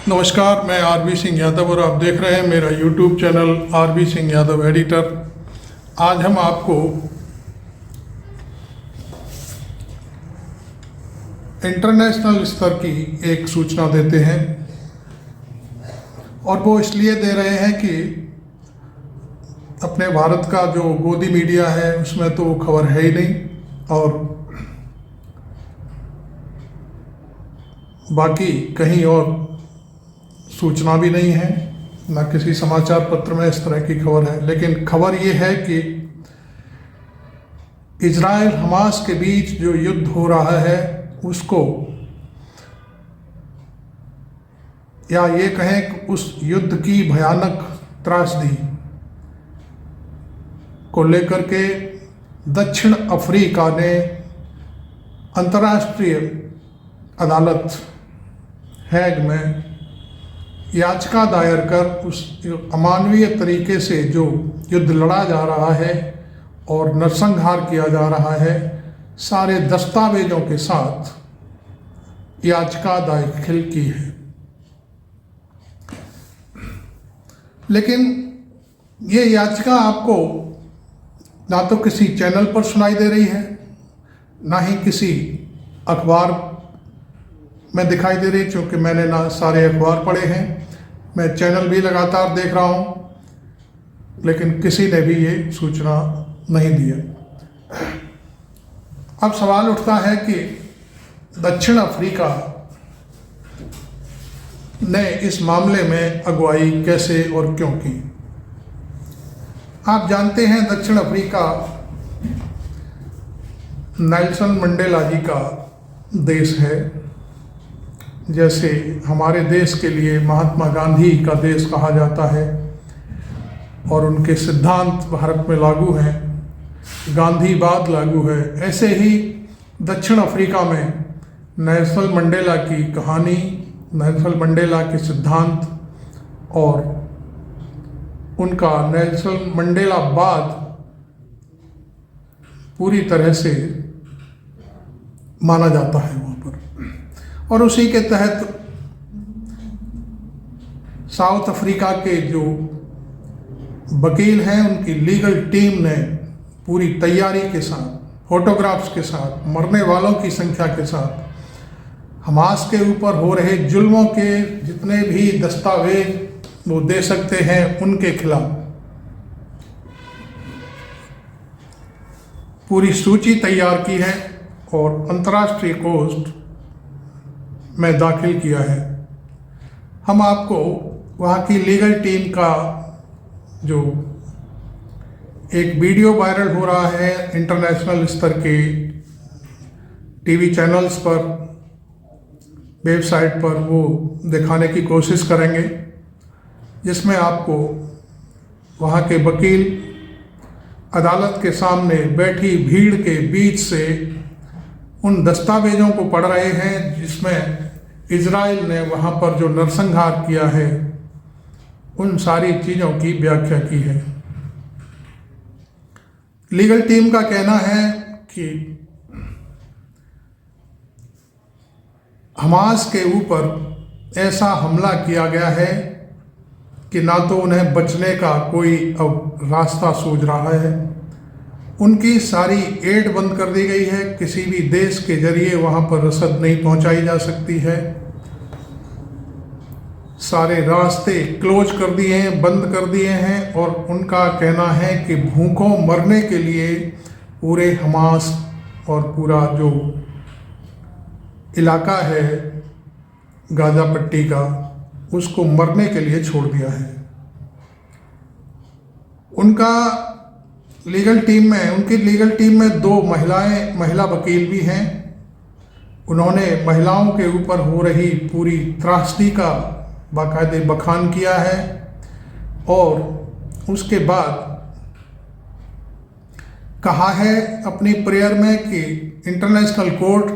नमस्कार, मैं आरबी सिंह यादव और आप देख रहे हैं मेरा YouTube channel RB Singh Yadav editor. आज हम आपको इंटरनेशनल स्तर की एक सूचना देते हैं और वो इसलिए दे रहे हैं कि अपने भारत का जो गोदी मीडिया है उसमें तो खबर है ही नहीं और बाकी कहीं और सूचना भी नहीं है, न किसी समाचार पत्र में इस तरह की खबर है। लेकिन खबर ये है कि इजराइल हमास के बीच जो युद्ध हो रहा है उसको, या ये कहें कि उस युद्ध की भयानक त्रासदी को लेकर के दक्षिण अफ्रीका ने अंतर्राष्ट्रीय अदालत हैग में याचिका दायर कर उस अमानवीय तरीके से जो युद्ध लड़ा जा रहा है और नरसंहार किया जा रहा है, सारे दस्तावेजों के साथ याचिका दाखिल की है। लेकिन ये याचिका आपको ना तो किसी चैनल पर सुनाई दे रही है, ना ही किसी अखबार में दिखाई दे रही, क्योंकि मैंने ना सारे अखबार पढ़े हैं, मैं चैनल भी लगातार देख रहा हूँ, लेकिन किसी ने भी ये सूचना नहीं दी है। अब सवाल उठता है कि दक्षिण अफ्रीका ने इस मामले में अगुवाई कैसे और क्यों की। आप जानते हैं दक्षिण अफ्रीका नेल्सन मंडेला जी का देश है। जैसे हमारे देश के लिए महात्मा गांधी का देश कहा जाता है और उनके सिद्धांत भारत में लागू हैं, गांधीवाद लागू है, ऐसे ही दक्षिण अफ्रीका में नेल्सन मंडेला की कहानी, नेल्सन मंडेला के सिद्धांत और उनका नेल्सन मंडेला बाद पूरी तरह से माना जाता है वहाँ पर। और उसी के तहत साउथ अफ्रीका के जो वकील हैं उनकी लीगल टीम ने पूरी तैयारी के साथ, फोटोग्राफ्स के साथ, मरने वालों की संख्या के साथ, हमास के ऊपर हो रहे जुल्मों के जितने भी दस्तावेज वो दे सकते हैं उनके खिलाफ पूरी सूची तैयार की है और अंतर्राष्ट्रीय कोर्ट में दाखिल किया है। हम आपको वहाँ की लीगल टीम का जो एक वीडियो वायरल हो रहा है इंटरनेशनल स्तर के टीवी चैनल्स पर, वेबसाइट पर, वो दिखाने की कोशिश करेंगे, जिसमें आपको वहाँ के वकील अदालत के सामने बैठी भीड़ के बीच से उन दस्तावेजों को पढ़ रहे हैं जिसमें इजराइल ने वहाँ पर जो नरसंहार किया है उन सारी चीज़ों की व्याख्या की है। लीगल टीम का कहना है कि हमास के ऊपर ऐसा हमला किया गया है कि ना तो उन्हें बचने का कोई अब रास्ता सूझ रहा है। उनकी सारी एड बंद कर दी गई है, किसी भी देश के जरिए वहाँ पर रसद नहीं पहुँचाई जा सकती है, सारे रास्ते क्लोज कर दिए हैं, बंद कर दिए हैं। और उनका कहना है कि भूखों मरने के लिए पूरे हमास और पूरा जो इलाका है गाजा पट्टी का, उसको मरने के लिए छोड़ दिया है। उनकी लीगल टीम में दो महिला वकील भी हैं। उन्होंने महिलाओं के ऊपर हो रही पूरी त्रासदी का बाकायदे बखान किया है और उसके बाद कहा है अपनी प्रेयर में कि इंटरनेशनल कोर्ट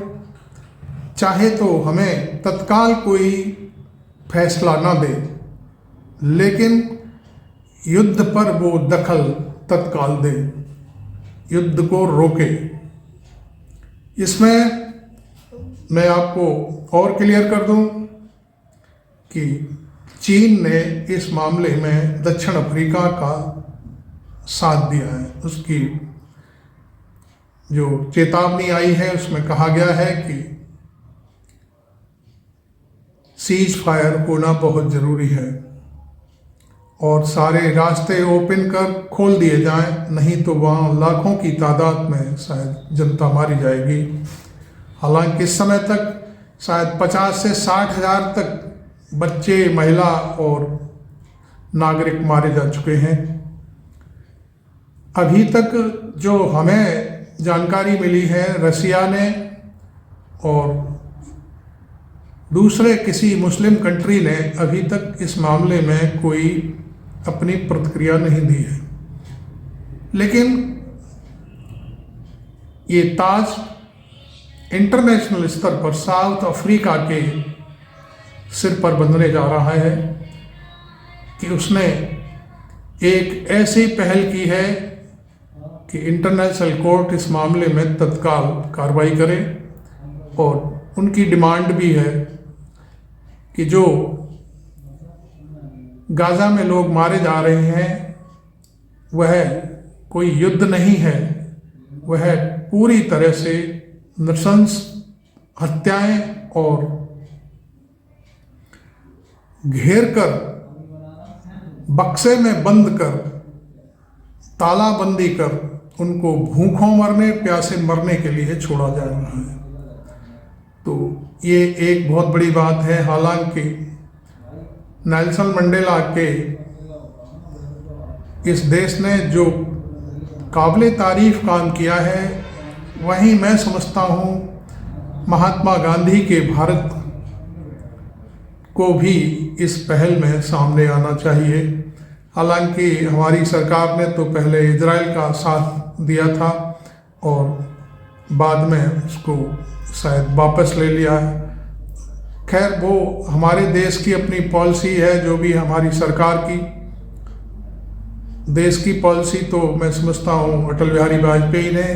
चाहे तो हमें तत्काल कोई फैसला ना दे, लेकिन युद्ध पर वो दखल तत्काल दे, युद्ध को रोके। इसमें मैं आपको और क्लियर कर दूं कि चीन ने इस मामले में दक्षिण अफ्रीका का साथ दिया है। उसकी जो चेतावनी आई है उसमें कहा गया है कि सीज फायर होना बहुत ज़रूरी है और सारे रास्ते ओपन कर खोल दिए जाएं, नहीं तो वहाँ लाखों की तादाद में शायद जनता मारी जाएगी। हालांकि इस समय तक शायद 50 से 60 हज़ार तक बच्चे, महिला और नागरिक मारे जा चुके हैं। अभी तक जो हमें जानकारी मिली है, रसिया ने और दूसरे किसी मुस्लिम कंट्री ने अभी तक इस मामले में कोई अपनी प्रतिक्रिया नहीं दी है। लेकिन ये ताज इंटरनेशनल स्तर पर साउथ अफ्रीका के सिर पर बंधने जा रहा है कि उसने एक ऐसी पहल की है कि इंटरनेशनल कोर्ट इस मामले में तत्काल कार्रवाई करे और उनकी डिमांड भी है कि जो गाज़ा में लोग मारे जा रहे हैं वह कोई युद्ध नहीं है, वह पूरी तरह से नृशंस हत्याएं और घेर कर बक्से में बंद कर तालाबंदी कर उनको भूखों मरने, प्यासे मरने के लिए छोड़ा जा रहा है। तो ये एक बहुत बड़ी बात है। हालांकि नेल्सन मंडेला के इस देश ने जो काबिल तारीफ काम किया है, वहीं मैं समझता हूँ महात्मा गांधी के भारत को भी इस पहल में सामने आना चाहिए। हालांकि हमारी सरकार ने तो पहले इजराइल का साथ दिया था और बाद में उसको शायद वापस ले लिया है। खैर, वो हमारे देश की अपनी पॉलिसी है, जो भी हमारी सरकार की देश की पॉलिसी, तो मैं समझता हूँ अटल बिहारी वाजपेयी ने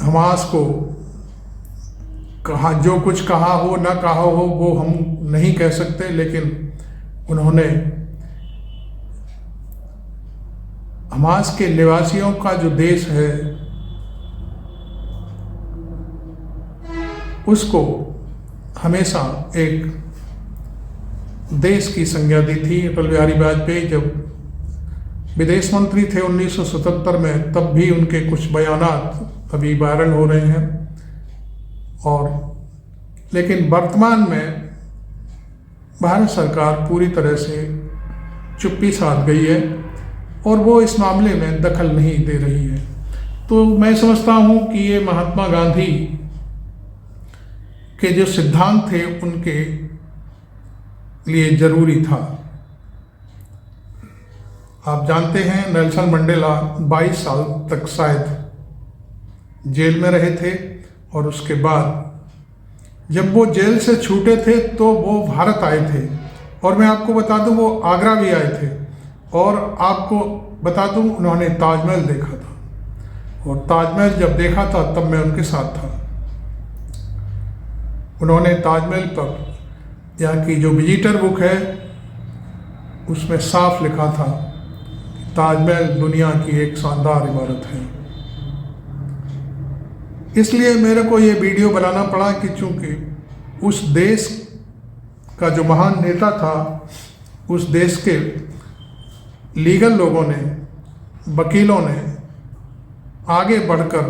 हमास को कहा, जो कुछ कहा हो ना कहा हो वो हम नहीं कह सकते, लेकिन उन्होंने हमास के निवासियों का जो देश है उसको हमेशा एक देश की संज्ञा दी थी। अटल बिहारी वाजपेयी जब विदेश मंत्री थे 1977 में, तब भी उनके कुछ बयानात अभी वायरल हो रहे हैं। और लेकिन वर्तमान में भारत सरकार पूरी तरह से चुप्पी साध गई है और वो इस मामले में दखल नहीं दे रही है। तो मैं समझता हूँ कि ये महात्मा गांधी के जो सिद्धांत थे उनके लिए जरूरी था। आप जानते हैं नेल्सन मंडेला 22 साल तक शायद जेल में रहे थे और उसके बाद जब वो जेल से छूटे थे तो वो भारत आए थे। और मैं आपको बता दूं वो आगरा भी आए थे और आपको बता दूं उन्होंने ताजमहल देखा था और ताजमहल जब देखा था तब मैं उनके साथ था। उन्होंने ताजमहल पर यहाँ की जो विजिटर बुक है उसमें साफ लिखा था ताजमहल दुनिया की एक शानदार इमारत है। इसलिए मेरे को ये वीडियो बनाना पड़ा कि चूंकि उस देश का जो महान नेता था, उस देश के लीगल लोगों ने, वकीलों ने आगे बढ़कर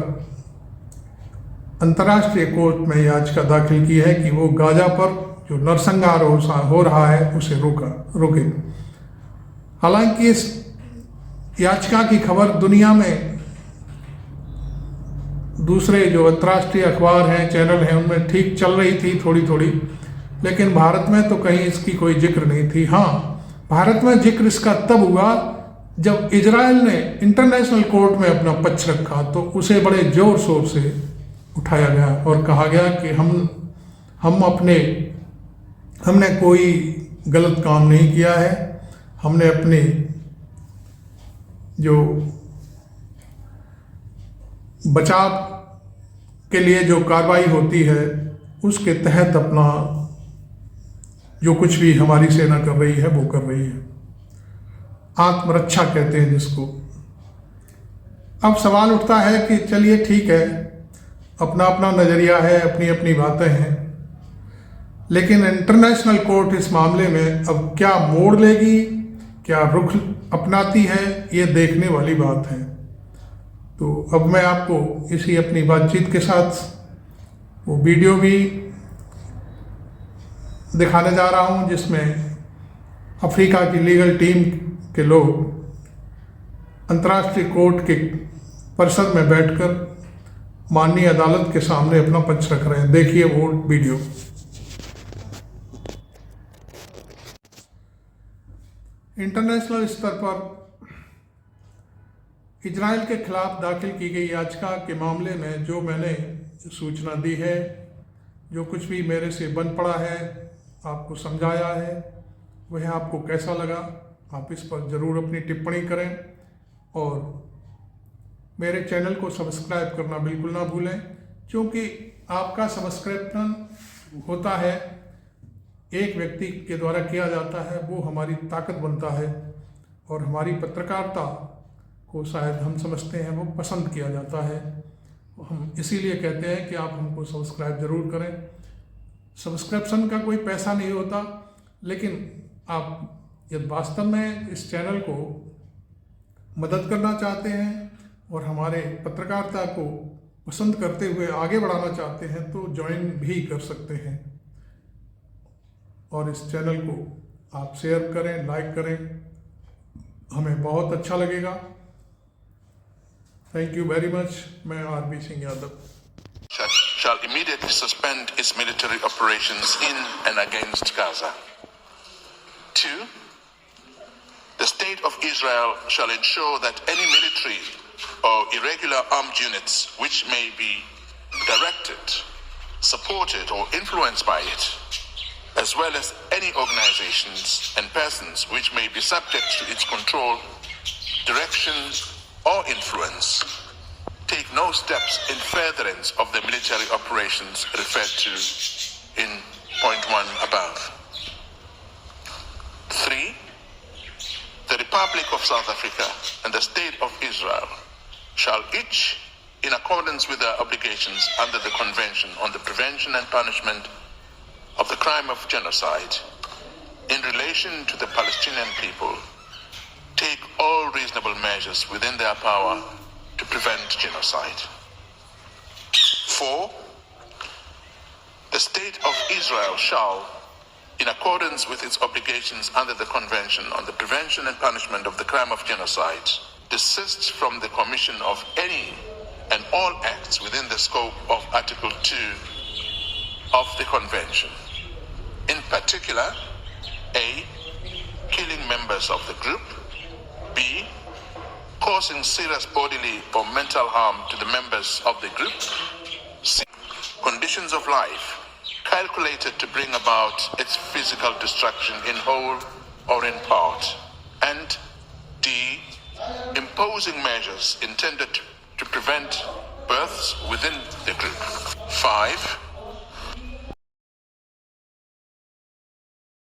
अंतर्राष्ट्रीय कोर्ट में याचिका दाखिल की है कि वो गाजा पर जो नरसंहार हो रहा है उसे रोके। हालांकि इस याचिका की खबर दुनिया में दूसरे जो अंतर्राष्ट्रीय अखबार हैं, चैनल हैं, उनमें ठीक चल रही थी थोड़ी थोड़ी, लेकिन भारत में तो कहीं इसकी कोई जिक्र नहीं थी। हाँ, भारत में जिक्र इसका तब हुआ जब इजराइल ने इंटरनेशनल कोर्ट में अपना पक्ष रखा, तो उसे बड़े जोर शोर से उठाया गया और कहा गया कि हमने कोई गलत काम नहीं किया है, हमने अपने जो बचाव के लिए जो कार्रवाई होती है उसके तहत अपना जो कुछ भी हमारी सेना कर रही है वो कर रही है। आत्मरक्षा कहते हैं जिसको। अब सवाल उठता है कि चलिए ठीक है, अपना अपना नज़रिया है, अपनी अपनी बातें हैं, लेकिन इंटरनेशनल कोर्ट इस मामले में अब क्या मोड़ लेगी, क्या रुख अपनाती है, ये देखने वाली बात है। तो अब मैं आपको इसी अपनी बातचीत के साथ वो वीडियो भी दिखाने जा रहा हूँ जिसमें अफ्रीका की लीगल टीम के लोग अंतर्राष्ट्रीय कोर्ट के परिसर में बैठकर माननीय अदालत के सामने अपना पक्ष रख रहे हैं। देखिए वो वीडियो। इंटरनेशनल स्तर पर इजराइल के खिलाफ दाखिल की गई याचिका के मामले में जो मैंने सूचना दी है, जो कुछ भी मेरे से बन पड़ा है, आपको समझाया है, वह आपको कैसा लगा, आप इस पर ज़रूर अपनी टिप्पणी करें और मेरे चैनल को सब्सक्राइब करना बिल्कुल ना भूलें, क्योंकि आपका सब्सक्रिप्शन होता है, एक व्यक्ति के द्वारा किया जाता है, वो हमारी ताकत बनता है और हमारी पत्रकारिता को शायद हम समझते हैं वो पसंद किया जाता है। हम इसीलिए कहते हैं कि आप हमको सब्सक्राइब ज़रूर करें। सब्सक्रिप्शन का कोई पैसा नहीं होता, लेकिन आप यदि वास्तव में इस चैनल को मदद करना चाहते हैं और हमारे पत्रकारिता को पसंद करते हुए आगे बढ़ाना चाहते हैं तो ज्वाइन भी कर सकते हैं और इस चैनल को आप शेयर करें, लाइक करें, हमें बहुत अच्छा लगेगा। Thank you very much. मैं RB Singh Yadav. Shall immediately suspend its military operations in and against Gaza. 2. The State of Israel shall ensure that any military or irregular armed units which may be directed, supported or influenced by it, as well as any organizations and persons which may be subject to its control, direction or influence, take no steps in furtherance of the military operations referred to in point 1 above. 3. The Republic of South Africa and the State of Israel shall each, in accordance with their obligations under the Convention on the Prevention and Punishment of the Crime of Genocide, in relation to the Palestinian people, take all reasonable measures within their power to prevent genocide. 4. The State of Israel shall, in accordance with its obligations under the Convention on the Prevention and Punishment of the Crime of Genocide, desist from the commission of any and all acts within the scope of Article 2 of the Convention. In particular, A. Killing members of the group. B. Causing serious bodily or mental harm to the members of the group. C. Conditions of life calculated to bring about its physical destruction in whole or in part. And D. Imposing measures intended to prevent births within the group. 5.